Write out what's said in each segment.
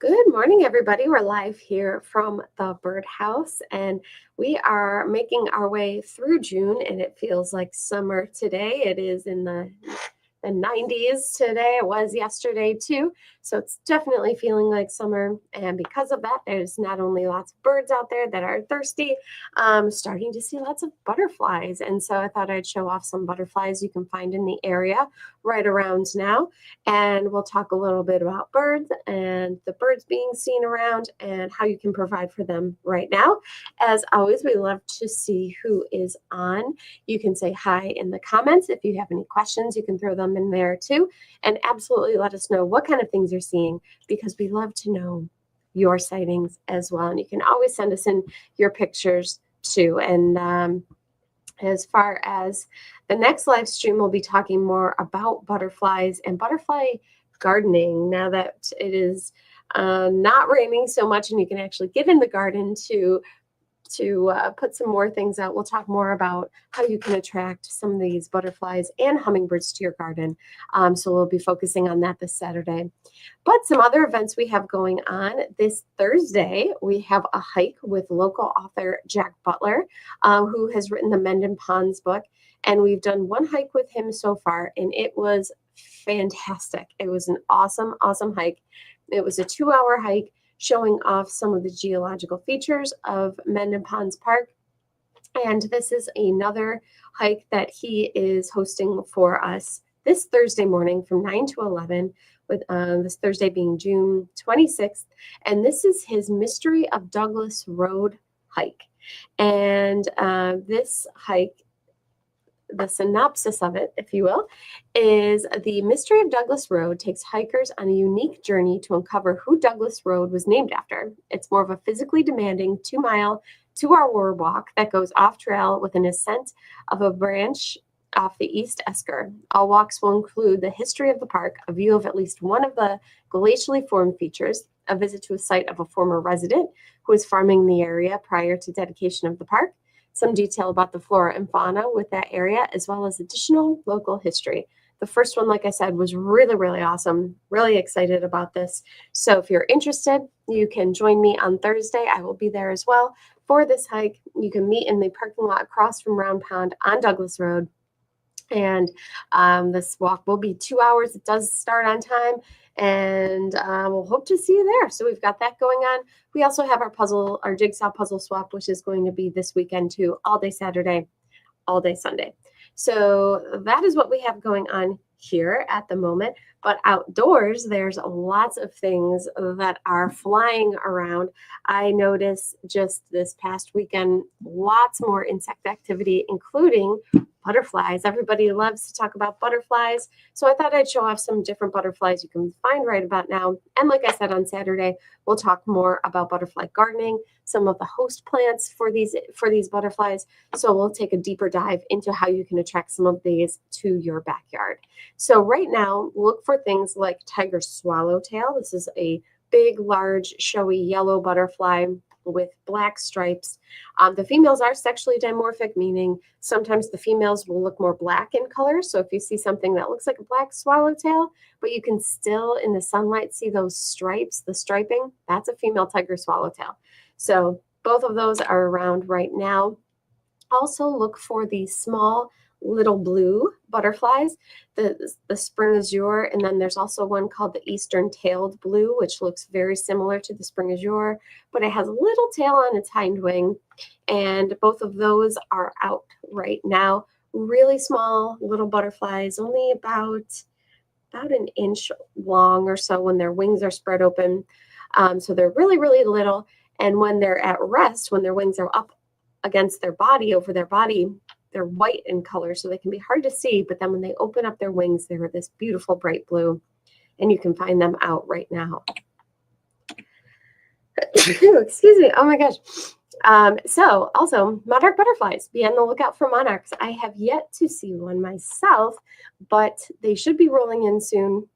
Good morning, everybody. We're live here from the birdhouse, and we are making our way through June, and it feels like summer today. It is in the 90s today. It was yesterday too. So it's definitely feeling like summer. And because of that, there's not only lots of birds out there that are thirsty, starting to see lots of butterflies. And so I thought I'd show off some butterflies you can find in the area right around now. And we'll talk a little bit about birds and the birds being seen around and how you can provide for them right now. As always, we love to see who is on. You can say hi in the comments. If you have any questions, you can throw them in there too. And absolutely let us know what kind of things you're seeing, because we love to know your sightings as well. And you can always send us in your pictures too. And as far as the next live stream, we'll be talking more about butterflies and butterfly gardening now that it is not raining so much and you can actually get in the garden to put some more things out. We'll talk more about how you can attract some of these butterflies and hummingbirds to your garden. So we'll be focusing on that this Saturday. But some other events we have going on. This Thursday, we have a hike with local author Jack Butler, who has written the Mendon Ponds book. And we've done one hike with him so far, and it was fantastic. It was an awesome, awesome hike. It was a 2-hour hike showing off some of the geological features of Mendon Ponds Park. And this is another hike that he is hosting for us this Thursday morning from 9 to 11, with this Thursday being June 26th. And this is his Mystery of Douglas Road hike. And this hike, the synopsis of it, if you will, is the Mystery of Douglas Road takes hikers on a unique journey to uncover who Douglas Road was named after. It's more of a physically demanding 2-mile, 2-hour walk that goes off trail with an ascent of a branch off the East Esker. All walks will include the history of the park, a view of at least one of the glacially formed features, a visit to a site of a former resident who was farming the area prior to dedication of the park, some detail about the flora and fauna with that area, as well as additional local history. The first one, like I said, was really, really awesome. Really excited about this. So if you're interested, you can join me on Thursday. I will be there as well for this hike. You can meet in the parking lot across from Round Pond on Douglas Road. And this walk will be 2 hours. It does start on time, and we'll hope to see you there. So we've got that going on. We also have our jigsaw puzzle swap, which is going to be this weekend too, all day Saturday, all day Sunday. So that is what we have going on here at the moment. But outdoors, there's lots of things that are flying around. I noticed just this past weekend, lots more insect activity, including butterflies. Everybody loves to talk about butterflies. So I thought I'd show off some different butterflies you can find right about now. And like I said, on Saturday, we'll talk more about butterfly gardening, some of the host plants for these butterflies. So we'll take a deeper dive into how you can attract some of these to your backyard. So right now, look for things like tiger swallowtail. This is a big, large, showy yellow butterfly with black stripes. The females are sexually dimorphic, meaning sometimes the females will look more black in color. So if you see something that looks like a black swallowtail, but you can still in the sunlight see those stripes, the striping, that's a female tiger swallowtail. So both of those are around right now. Also look for the small little blue butterflies, the spring azure, and then there's also one called the eastern tailed blue, which looks very similar to the spring azure, but it has a little tail on its hind wing, and both of those are out right now. Really small little butterflies, only about an inch long or so when their wings are spread open. So they're really, really little, and when they're at rest, when their wings are up against their body, over their body, they're white in color, so they can be hard to see, but then when they open up their wings, they're this beautiful bright blue, and you can find them out right now. Excuse me. Oh my gosh. So also monarch butterflies, be on the lookout for monarchs. I have yet to see one myself, but they should be rolling in soon.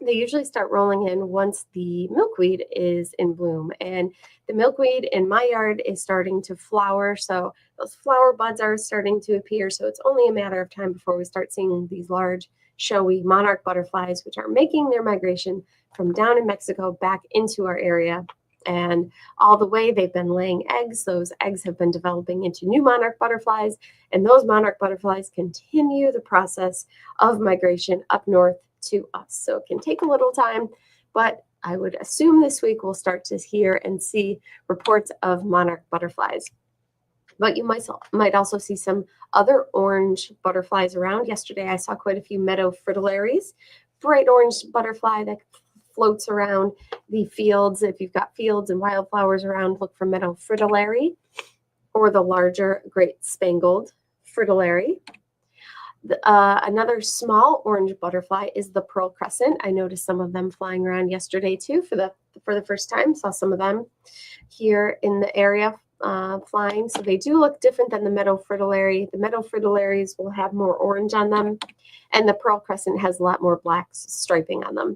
They usually start rolling in once the milkweed is in bloom, and the milkweed in my yard is starting to flower. So those flower buds are starting to appear. So it's only a matter of time before we start seeing these large showy monarch butterflies, which are making their migration from down in Mexico back into our area. And all the way they've been laying eggs. Those eggs have been developing into new monarch butterflies, and those monarch butterflies continue the process of migration up north to us. So it can take a little time, but I would assume this week we'll start to hear and see reports of monarch butterflies. But you might also see some other orange butterflies around. Yesterday I saw quite a few meadow fritillaries, bright orange butterfly that floats around the fields. If you've got fields and wildflowers around, look for meadow fritillary or the larger great spangled fritillary. Another small orange butterfly is the pearl crescent. I noticed some of them flying around yesterday too for the first time. Saw some of them here in the area flying. So they do look different than the meadow fritillary. The meadow fritillaries will have more orange on them, and the pearl crescent has a lot more black striping on them.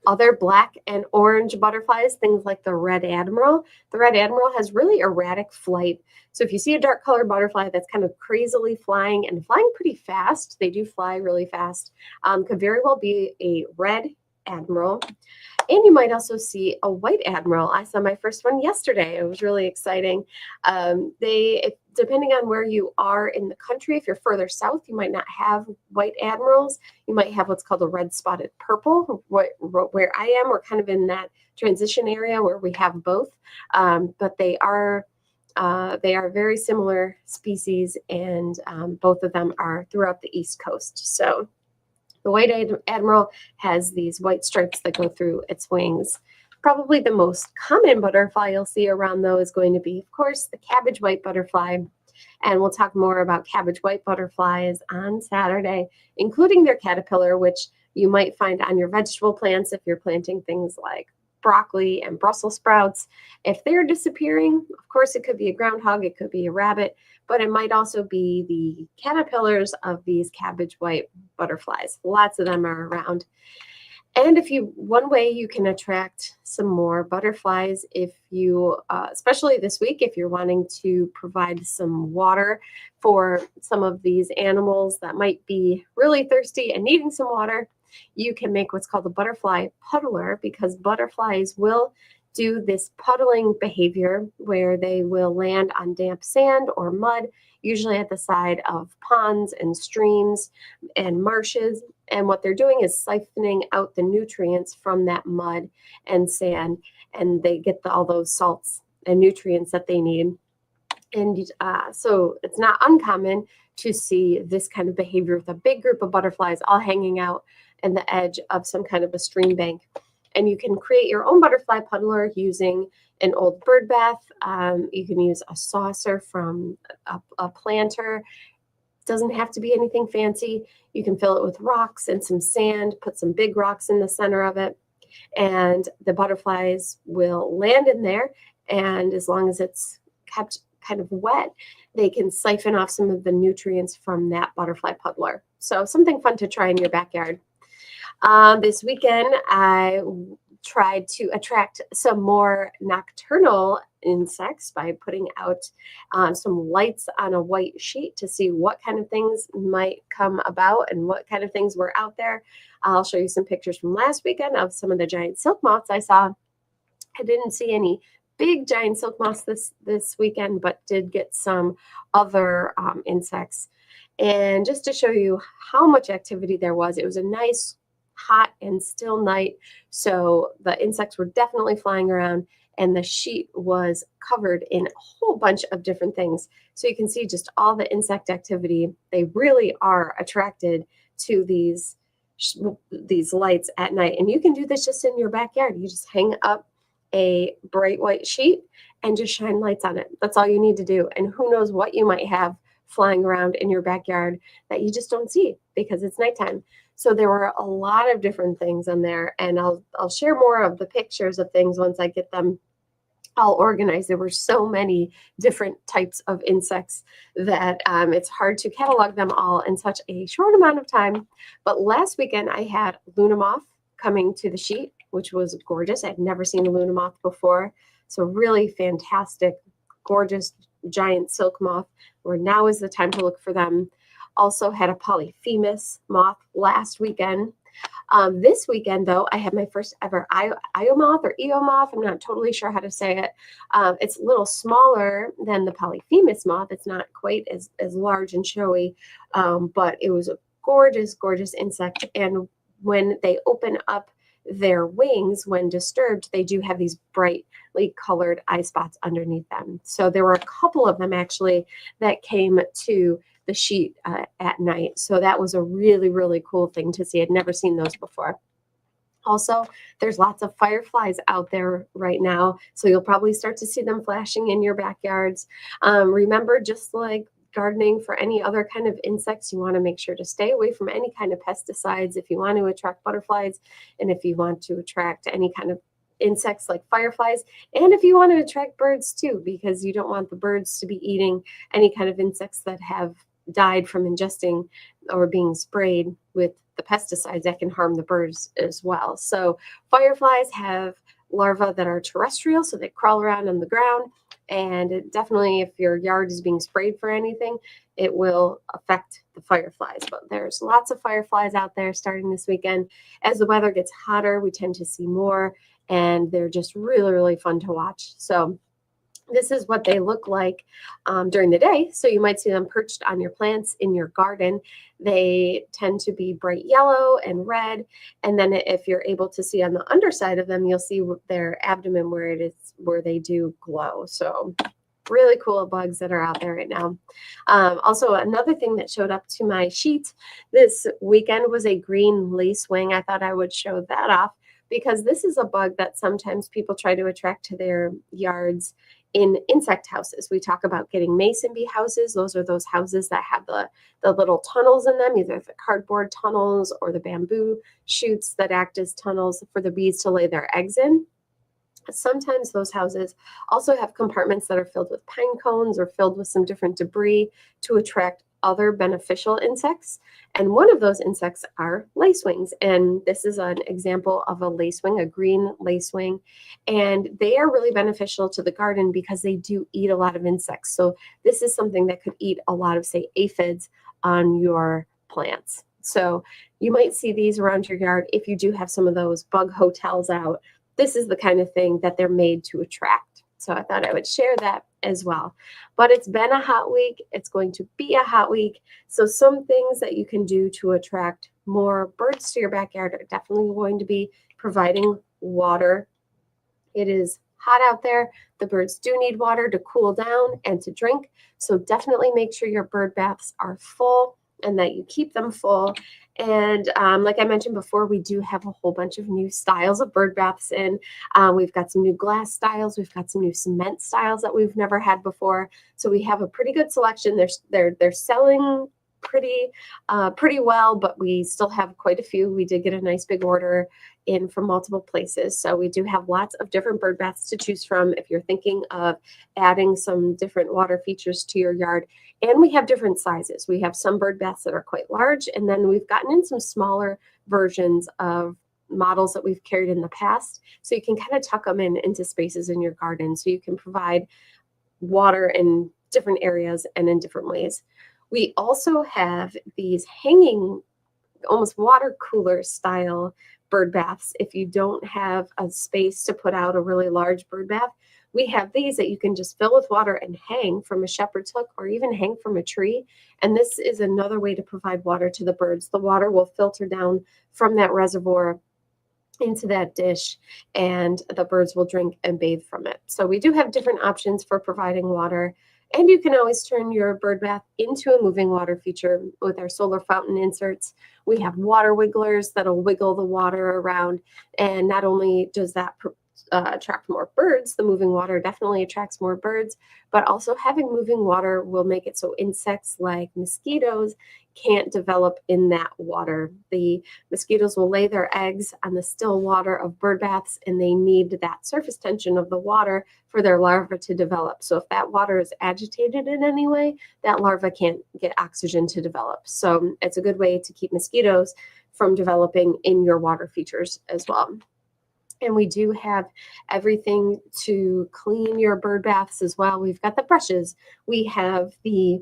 Other black and orange butterflies, things like the red admiral. The red admiral has really erratic flight. So if you see a dark colored butterfly that's kind of crazily flying and flying pretty fast, they do fly really fast, could very well be a red admiral. And you might also see a white admiral. I saw my first one yesterday. It was really exciting. Depending on where you are in the country, if you're further south, you might not have white admirals. You might have what's called a red spotted purple. Where I am, we're kind of in that transition area where we have both, but they are very similar species, and both of them are throughout the East Coast. So the white admiral has these white stripes that go through its wings. Probably the most common butterfly you'll see around, though, is going to be, of course, the cabbage white butterfly. And we'll talk more about cabbage white butterflies on Saturday, including their caterpillar, which you might find on your vegetable plants if you're planting things like broccoli and Brussels sprouts. If they're disappearing, of course, it could be a groundhog, it could be a rabbit, but it might also be the caterpillars of these cabbage white butterflies. Lots of them are around. And one way you can attract some more butterflies, if you, especially this week, if you're wanting to provide some water for some of these animals that might be really thirsty and needing some water, you can make what's called a butterfly puddler, because butterflies will do this puddling behavior where they will land on damp sand or mud, usually at the side of ponds and streams and marshes. And what they're doing is siphoning out the nutrients from that mud and sand, and they get all those salts and nutrients that they need. And so it's not uncommon to see this kind of behavior with a big group of butterflies all hanging out in the edge of some kind of a stream bank. And you can create your own butterfly puddler using an old bird bath. You can use a saucer from a planter. Doesn't have to be anything fancy. You can fill it with rocks and some sand, put some big rocks in the center of it, and the butterflies will land in there. And as long as it's kept kind of wet, they can siphon off some of the nutrients from that butterfly puddler. So something fun to try in your backyard. This weekend, I tried to attract some more nocturnal insects by putting out some lights on a white sheet to see what kind of things might come about and what kind of things were out there. I'll show you some pictures from last weekend of some of the giant silk moths I saw. I didn't see any big giant silk moths this weekend, but did get some other insects. And just to show you how much activity there was, it was a nice hot and still night, so the insects were definitely flying around, and the sheet was covered in a whole bunch of different things. So you can see just all the insect activity. They really are attracted to these lights at night, and you can do this just in your backyard. You just hang up a bright white sheet and just shine lights on it. That's all you need to do, and who knows what you might have flying around in your backyard that you just don't see because it's nighttime. So there were a lot of different things on there, and I'll share more of the pictures of things once I get them all organized. There were so many different types of insects that it's hard to catalog them all in such a short amount of time. But last weekend I had Luna moth coming to the sheet, which was gorgeous. I'd never seen a Luna moth before. So really fantastic, gorgeous giant silk moth, where now is the time to look for them. also had a polyphemus moth last weekend. This weekend, though, I had my first ever Io moth or Eo moth. I'm not totally sure how to say it. It's a little smaller than the polyphemus moth. It's not quite as large and showy, but it was a gorgeous, gorgeous insect. And when they open up their wings, when disturbed, they do have these brightly colored eye spots underneath them. So there were a couple of them actually that came to the sheet at night. So that was a really, really cool thing to see. I'd never seen those before. Also, there's lots of fireflies out there right now, so you'll probably start to see them flashing in your backyards. Remember, just like gardening for any other kind of insects, you want to make sure to stay away from any kind of pesticides if you want to attract butterflies, and if you want to attract any kind of insects like fireflies, and if you want to attract birds too, because you don't want the birds to be eating any kind of insects that have died from ingesting or being sprayed with the pesticides that can harm the birds as well. So fireflies have larvae that are terrestrial, so they crawl around on the ground. And definitely, if your yard is being sprayed for anything, it will affect the fireflies. But there's lots of fireflies out there starting this weekend. As the weather gets hotter, we tend to see more, and they're just really, really fun to watch. So this is what they look like during the day. So you might see them perched on your plants in your garden. They tend to be bright yellow and red. And then if you're able to see on the underside of them, you'll see their abdomen where they do glow. So really cool bugs that are out there right now. Also, another thing that showed up to my sheet this weekend was a green lacewing. I thought I would show that off because this is a bug that sometimes people try to attract to their yards in insect houses. We talk about getting mason bee houses. Those are those houses that have the little tunnels in them, either the cardboard tunnels or the bamboo shoots that act as tunnels for the bees to lay their eggs in. Sometimes those houses also have compartments that are filled with pine cones or filled with some different debris to attract other beneficial insects. And one of those insects are lacewings. And this is an example of a lacewing, a green lacewing. And they are really beneficial to the garden because they do eat a lot of insects. So this is something that could eat a lot of, say, aphids on your plants. So you might see these around your yard if you do have some of those bug hotels out. This is the kind of thing that they're made to attract. So I thought I would share that as well. But it's been a hot week. It's going to be a hot week. So some things that you can do to attract more birds to your backyard are definitely going to be providing water. It is hot out there. The birds do need water to cool down and to drink. So definitely make sure your bird baths are full and that you keep them full. And like I mentioned before, we do have a whole bunch of new styles of bird baths in. We've got some new glass styles. We've got some new cement styles that we've never had before. So we have a pretty good selection. They're selling pretty well, but we still have quite a few. We did get a nice big order in from multiple places. So we do have lots of different bird baths to choose from if you're thinking of adding some different water features to your yard. And we have different sizes. We have some bird baths that are quite large, and then we've gotten in some smaller versions of models that we've carried in the past. So you can kind of tuck them into spaces in your garden so you can provide water in different areas and in different ways. We also have these hanging, almost water cooler style bird baths. If you don't have a space to put out a really large bird bath, we have these that you can just fill with water and hang from a shepherd's hook or even hang from a tree. And this is another way to provide water to the birds. The water will filter down from that reservoir into that dish, and the birds will drink and bathe from it. So we do have different options for providing water. And you can always turn your bird bath into a moving water feature with our solar fountain inserts. We have water wigglers that'll wiggle the water around. And not only does that attract more birds, the moving water definitely attracts more birds, but also having moving water will make it so insects like mosquitoes can't develop in that water. The mosquitoes will lay their eggs on the still water of bird baths, and they need that surface tension of the water for their larvae to develop. So if that water is agitated in any way, that larva can't get oxygen to develop. So it's a good way to keep mosquitoes from developing in your water features as well. And we do have everything to clean your bird baths as well. We've got the brushes. We have the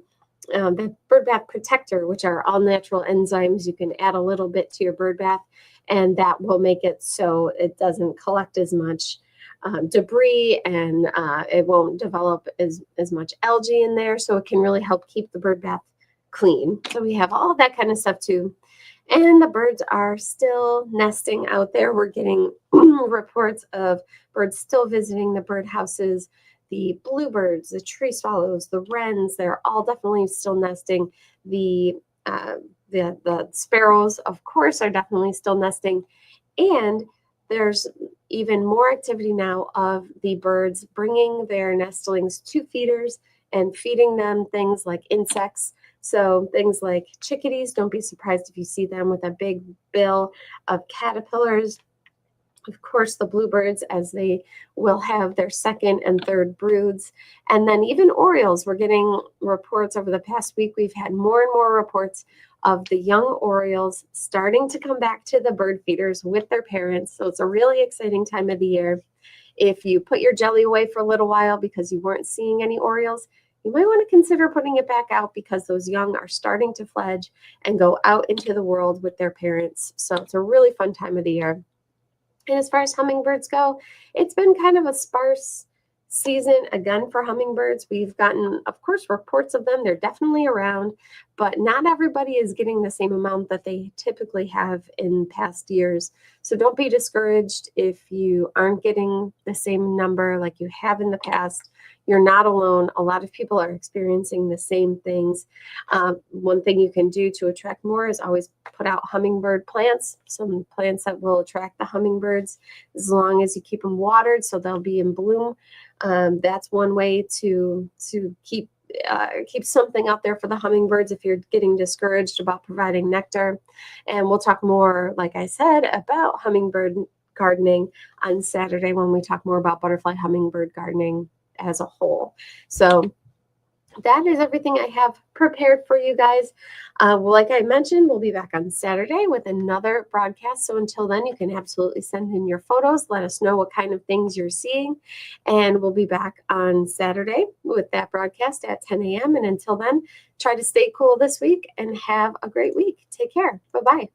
the bird bath protector, which are all natural enzymes. You can add a little bit to your bird bath, and that will make it so it doesn't collect as much debris, and it won't develop as much algae in there. So it can really help keep the bird bath clean. So we have all that kind of stuff too. And the birds are still nesting out there. We're getting reports of birds still visiting the birdhouses. The bluebirds, the tree swallows, the wrens, they're all definitely still nesting. The uh, the sparrows, of course, are definitely still nesting. And there's even more activity now of the birds bringing their nestlings to feeders and feeding them things like insects. So things like chickadees, don't be surprised if you see them with a big bill of caterpillars. Of course, the bluebirds, as they will have their second and third broods. And then even orioles, we're getting reports over the past week. We've had more and more reports of the young orioles starting to come back to the bird feeders with their parents. So it's a really exciting time of the year. If you put your jelly away for a little while because you weren't seeing any orioles, you might want to consider putting it back out because those young are starting to fledge and go out into the world with their parents. So it's a really fun time of the year. And as far as hummingbirds go, it's been kind of a sparse season again for hummingbirds. We've gotten, of course, reports of them. They're definitely around, but not everybody is getting the same amount that they typically have in past years. So don't be discouraged if you aren't getting the same number like you have in the past. You're not alone. A lot of people are experiencing the same things. One thing you can do to attract more is always put out hummingbird plants, some plants that will attract the hummingbirds as long as you keep them watered so they'll be in bloom. That's one way to keep something out there for the hummingbirds if you're getting discouraged about providing nectar. And we'll talk more, like I said, about hummingbird gardening on Saturday when we talk more about butterfly hummingbird gardening as a whole. So that is everything I have prepared for you guys. Well, like I mentioned, we'll be back on Saturday with another broadcast. So until then, you can absolutely send in your photos. Let us know what kind of things you're seeing. And we'll be back on Saturday with that broadcast at 10 a.m. And until then, try to stay cool this week and have a great week. Take care. Bye-bye.